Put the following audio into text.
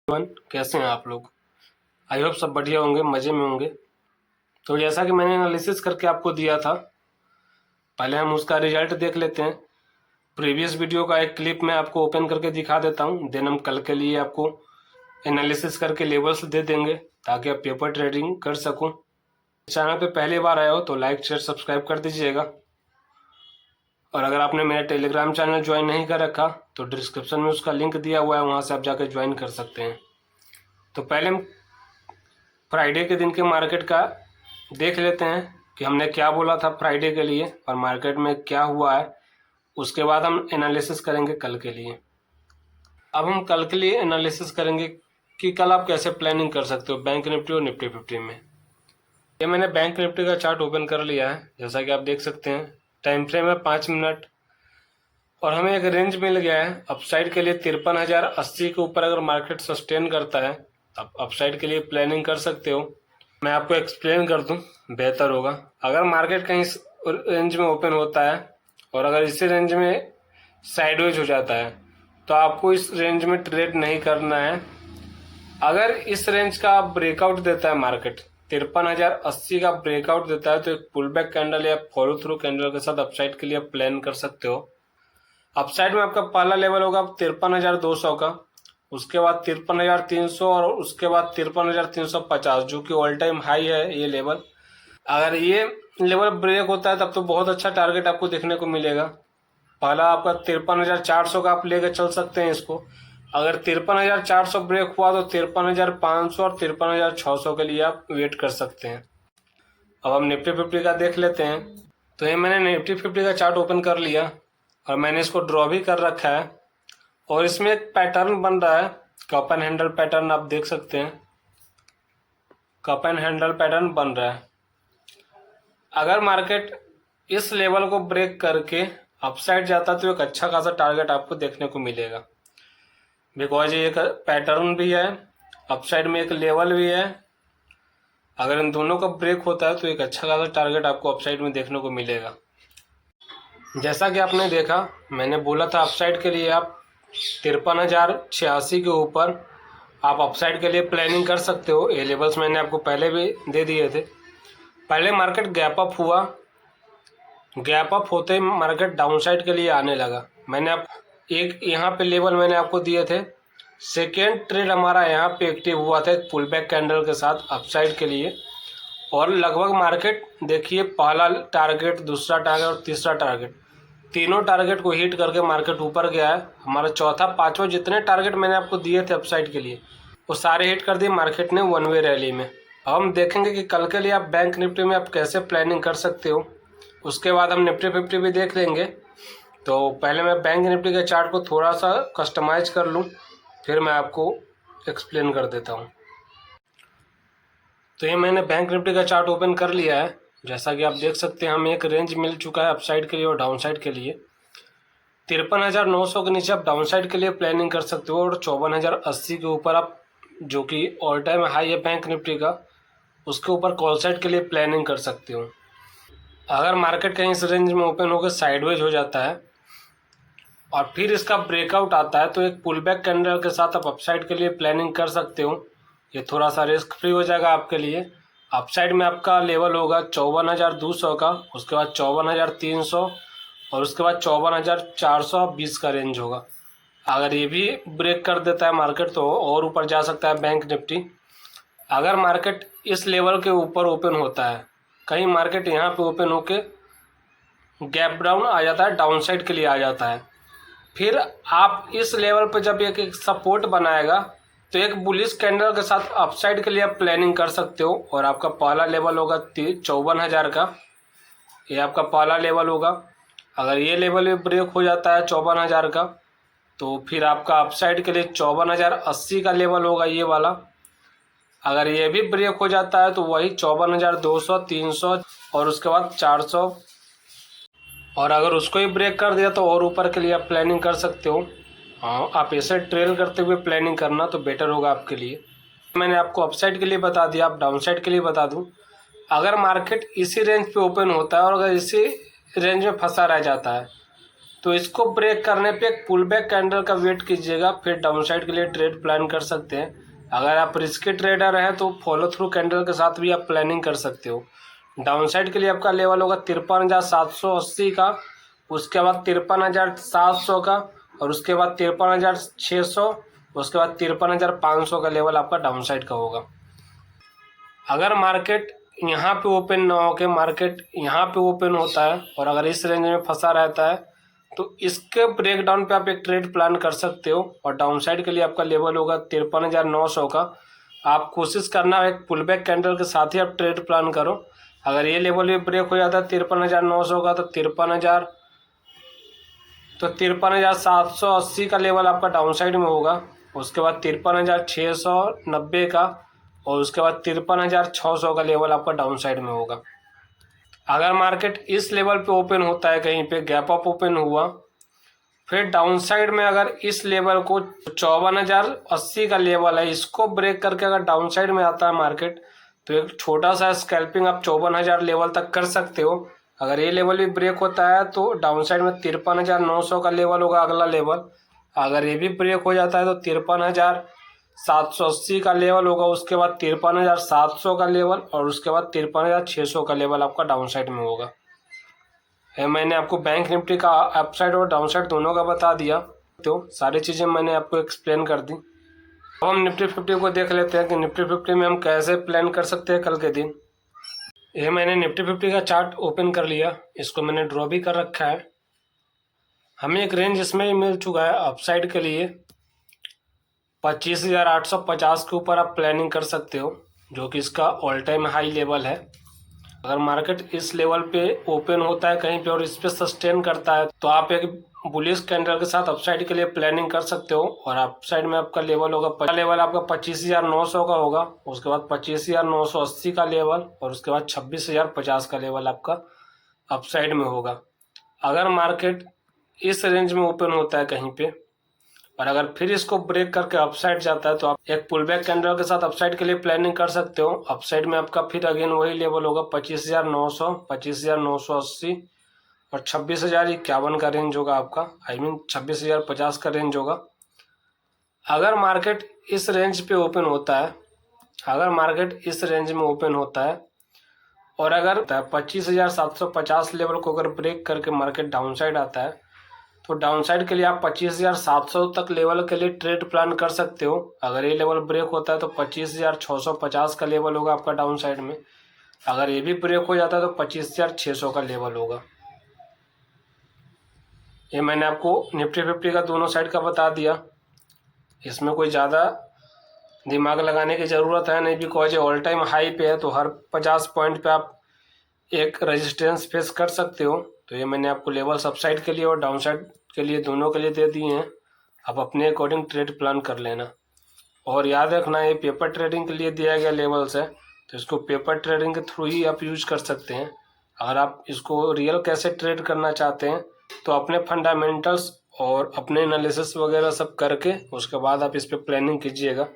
कैसे हैं आप लोग। आई होप सब बढ़िया होंगे, मज़े में होंगे। तो जैसा कि मैंने एनालिसिस करके आपको दिया था, पहले हम उसका रिजल्ट देख लेते हैं। प्रीवियस वीडियो का एक क्लिप मैं आपको ओपन करके दिखा देता हूं, देन हम कल के लिए आपको एनालिसिस करके लेवल्स दे देंगे ताकि आप पेपर ट्रेडिंग कर सको। चैनल पे पहली बार आए हो तो लाइक शेयर सब्सक्राइब कर दीजिएगा, और अगर आपने मेरा टेलीग्राम चैनल ज्वाइन नहीं कर रखा तो डिस्क्रिप्शन में उसका लिंक दिया हुआ है, वहाँ से आप जाकर ज्वाइन कर सकते हैं। तो पहले हम फ्राइडे के दिन के मार्केट का देख लेते हैं कि हमने क्या बोला था फ्राइडे के लिए और मार्केट में क्या हुआ है। उसके बाद हम एनालिसिस करेंगे कल के लिए। अब हम कल के लिए एनालिसिस करेंगे कि कल आप कैसे प्लानिंग कर सकते हो बैंक निफ्टी और निफ्टी 50 में। ये मैंने बैंक निफ्टी का चार्ट ओपन कर लिया है, जैसा कि आप देख सकते हैं। टाइम फ्रेम है 5 मिनट और हमें एक रेंज मिल गया है अपसाइड के लिए 53,080 के ऊपर। अगर मार्केट सस्टेन करता है तो आप अपसाइड के लिए प्लानिंग कर सकते हो। मैं आपको एक्सप्लेन कर दूं, बेहतर होगा। अगर मार्केट कहीं इस रेंज में ओपन होता है और अगर इसी रेंज में साइडवेज हो जाता है तो आपको इस रेंज में ट्रेड नहीं करना है। अगर इस रेंज का ब्रेकआउट देता है मार्केट, 53,080 का ब्रेकआउट देता है, तो एक पुल बैक कैंडल या फॉलो थ्रू कैंडल के साथ अपसाइड के लिए प्लान कर सकते हो। अपसाइड में आपका पहला लेवल होगा 53,200 का, उसके बाद 53,300 और उसके बाद 53,350, जो कि ऑल टाइम हाई है ये लेवल। अगर ये लेवल ब्रेक होता है तब तो बहुत अच्छा टारगेट आपको देखने को मिलेगा। पहला आपका 53,400 का आप लेकर चल सकते हैं इसको। अगर 53,400 ब्रेक हुआ तो 53,500 और 53,600 के लिए आप वेट कर सकते हैं। अब हम निफ्टी 50 का देख लेते हैं। तो ये मैंने निफ्टी 50 का चार्ट ओपन कर लिया और मैंने इसको ड्रॉ भी कर रखा है और इसमें एक पैटर्न बन रहा है, कप एंड हैंडल पैटर्न। आप देख सकते हैं कप एंड हैंडल पैटर्न बन रहा है। अगर मार्केट इस लेवल को ब्रेक करके अपसाइड जाता तो एक अच्छा खासा टारगेट आपको देखने को मिलेगा, बिकॉज ये एक पैटर्न भी है, अपसाइड में एक लेवल भी है। अगर इन दोनों का ब्रेक होता है तो एक अच्छा खासा टारगेट आपको अपसाइड में देखने को मिलेगा। जैसा कि आपने देखा, मैंने बोला था अपसाइड के लिए आप 53,086 के ऊपर आप अपसाइड के लिए प्लानिंग कर सकते हो। ये लेवल्स मैंने आपको पहले भी दे दिए थे। पहले मार्केट गैप अप हुआ, गैप अप होते ही मार्केट डाउनसाइड के लिए आने लगा। मैंने आप एक यहाँ पे लेवल मैंने आपको दिए थे। सेकेंड ट्रेड हमारा यहाँ पे एक्टिव हुआ था एक पुल बैक कैंडल के साथ अपसाइड के लिए, और लगभग मार्केट देखिए पहला टारगेट, दूसरा टारगेट और तीसरा टारगेट, तीनों टारगेट को हिट करके मार्केट ऊपर गया है। हमारा चौथा पांचवा जितने टारगेट मैंने आपको दिए थे अपसाइड के लिए वो सारे हिट कर दिए मार्केट ने वन वे रैली में। अब हम देखेंगे कि कल के लिए आप बैंक निफ्टी में आप कैसे प्लानिंग कर सकते हो। उसके बाद हम निफ्टी 50 भी देख लेंगे। तो पहले मैं बैंक निफ्टी के चार्ट को थोड़ा सा कस्टमाइज कर लूँ, फिर मैं आपको एक्सप्लेन कर देता हूँ। तो ये मैंने बैंक निफ्टी का चार्ट ओपन कर लिया है। जैसा कि आप देख सकते हैं हमें एक रेंज मिल चुका है अपसाइड के लिए और डाउनसाइड के लिए। 53,900 के नीचे आप डाउनसाइड के लिए प्लानिंग कर सकते हो और 54,080 के ऊपर आप, जो कि ऑल टाइम हाई है बैंक निफ्टी का, उसके ऊपर कॉल साइड के लिए प्लानिंग कर सकते हो। अगर मार्केट कहीं इस रेंज में ओपन होकर साइडवेज हो जाता है और फिर इसका ब्रेकआउट आता है तो एक पुल बैक कैंडल के साथ आप अपसाइड के लिए प्लानिंग कर सकते हो। ये थोड़ा सा रिस्क फ्री हो जाएगा आपके लिए। अपसाइड में आपका लेवल होगा 54,200 का, उसके बाद 54,300 और उसके बाद 54,420 का रेंज होगा। अगर ये भी ब्रेक कर देता है मार्केट तो और ऊपर जा सकता है बैंक निफ्टी। अगर मार्केट इस लेवल के ऊपर ओपन होता है, कहीं मार्केट यहाँ पे ओपन होके गैप डाउन आ जाता है, डाउन साइड के लिए आ जाता है, फिर आप इस लेवल पे जब एक सपोर्ट बनाएगा तो एक बुलिश कैंडल के साथ अपसाइड के लिए आप प्लानिंग कर सकते हो। और आपका पहला लेवल होगा 54,000 का, ये आपका पहला लेवल होगा। अगर ये लेवल भी ब्रेक हो जाता है 54,000 का तो फिर आपका अपसाइड के लिए 54,080 का लेवल होगा ये वाला। अगर ये भी ब्रेक हो जाता है तो वही 54,200, 300 और उसके बाद 400, और अगर उसको ही ब्रेक कर दिया तो और ऊपर के लिए आप प्लानिंग कर सकते हो। हाँ, आप ऐसे ट्रेल करते हुए प्लानिंग करना तो बेटर होगा आपके लिए। मैंने आपको अपसाइड के लिए बता दिया, आप डाउनसाइड के लिए बता दूं। अगर मार्केट इसी रेंज पे ओपन होता है और अगर इसी रेंज में फंसा रह जाता है तो इसको ब्रेक करने पे एक पुल बैक कैंडल का वेट कीजिएगा, फिर डाउनसाइड के लिए ट्रेड प्लान कर सकते हैं। अगर आप रिस्की ट्रेडर हैं तो फॉलो थ्रू कैंडल के साथ भी आप प्लानिंग कर सकते हो। डाउनसाइड के लिए आपका लेवल होगा 53,780 का, उसके बाद 53,700 का, और उसके बाद 53,600, उसके बाद 53,500 का लेवल आपका डाउनसाइड का होगा। अगर मार्केट यहाँ पे ओपन ना हो के मार्केट यहाँ पे ओपन होता है और अगर इस रेंज में फंसा रहता है तो इसके ब्रेकडाउन पे आप एक ट्रेड प्लान कर सकते हो। और डाउनसाइड के लिए आपका लेवल होगा 53,900 का। आप कोशिश करना एक पुल बैक कैंडल के साथ ही आप ट्रेड प्लान करो। अगर ये लेवल भी ब्रेक हो जाता है 53,900 का तो 53,780 का लेवल आपका डाउनसाइड में होगा। उसके बाद 53,690 का, और उसके बाद 53,600 का लेवल आपका डाउनसाइड में होगा। अगर मार्केट इस लेवल पे ओपन होता है, कहीं पे गैप अप ओपन हुआ, फिर डाउनसाइड में अगर इस लेवल को 54,080 का लेवल है, इसको ब्रेक करके अगर डाउनसाइड में आता है मार्केट, तो एक छोटा सा स्कैल्पिंग आप 54,000 लेवल तक कर सकते हो। अगर ये लेवल भी ब्रेक होता है तो डाउनसाइड में 53,900 का लेवल होगा अगला लेवल। अगर ये भी ब्रेक हो जाता है तो 53,780 का लेवल होगा, उसके बाद 53,700 का लेवल, और उसके बाद 53,600 का लेवल आपका डाउनसाइड में होगा। मैंने आपको बैंक निफ्टी का अपसाइड और डाउनसाइड दोनों का बता दिया, तो सारी चीज़ें मैंने आपको एक्सप्लेन कर दी। अब हम निफ्टी 50 को देख लेते हैं कि निफ्टी 50 में हम कैसे प्लान कर सकते हैं कल के दिन। ये मैंने निफ्टी 50 का चार्ट ओपन कर लिया, इसको मैंने ड्रॉ भी कर रखा है। हमें एक रेंज इसमें ही मिल चुका है अपसाइड के लिए 25,850 के ऊपर आप प्लानिंग कर सकते हो, जो कि इसका ऑल टाइम हाई लेवल है। अगर मार्केट इस लेवल पे ओपन होता है कहीं पे और इस पे सस्टेन करता है तो आप एक बुलिश कैंडल के साथ अपसाइड के लिए प्लानिंग कर सकते हो। और अपसाइड में आपका लेवल होगा, पहला लेवल आपका 25,900 का होगा, उसके बाद 25,980 का लेवल, और उसके बाद 26,050 का लेवल आपका अपसाइड में होगा। अगर मार्केट इस रेंज में ओपन होता है कहीं पे और अगर फिर इसको ब्रेक करके अपसाइड जाता है तो आप एक पुल बैक कैंडल के साथ अपसाइड के लिए प्लानिंग कर सकते हो। अपसाइड में आपका फिर अगेन वही लेवल होगा 25,900, 25,980 और 26,051 का रेंज होगा आपका, 26,050 का रेंज होगा। अगर मार्केट इस रेंज पे ओपन होता है, अगर मार्केट इस रेंज में ओपन होता है और अगर 25,750 लेवल को अगर ब्रेक करके मार्केट डाउनसाइड आता है तो डाउनसाइड के लिए आप 25,700 तक लेवल के लिए ट्रेड प्लान कर सकते हो। अगर ये लेवल ब्रेक होता है तो 25,650 का लेवल होगा आपका डाउनसाइड में। अगर ये भी ब्रेक हो जाता है तो 25,600 का लेवल होगा। ये मैंने आपको निफ्टी 50 का दोनों साइड का बता दिया, इसमें कोई ज़्यादा दिमाग लगाने की ज़रूरत है नहीं, बिकॉज ये ऑल टाइम हाई पे है तो हर 50 पॉइंट पे आप एक रेजिस्टेंस फेस कर सकते हो। तो ये मैंने आपको लेवल्स अपसाइड के लिए और डाउनसाइड के लिए दोनों के लिए दे दिए हैं, आप अपने अकॉर्डिंग ट्रेड प्लान कर लेना। और याद रखना ये पेपर ट्रेडिंग के लिए दिया गया लेवल्स है, तो इसको पेपर ट्रेडिंग के थ्रू ही आप यूज कर सकते हैं। अगर आप इसको रियल कैसे ट्रेड करना चाहते हैं तो अपने फंडामेंटल्स और अपने एनालिसिस वगैरह सब करके उसके बाद आप इस पर प्लानिंग कीजिएगा।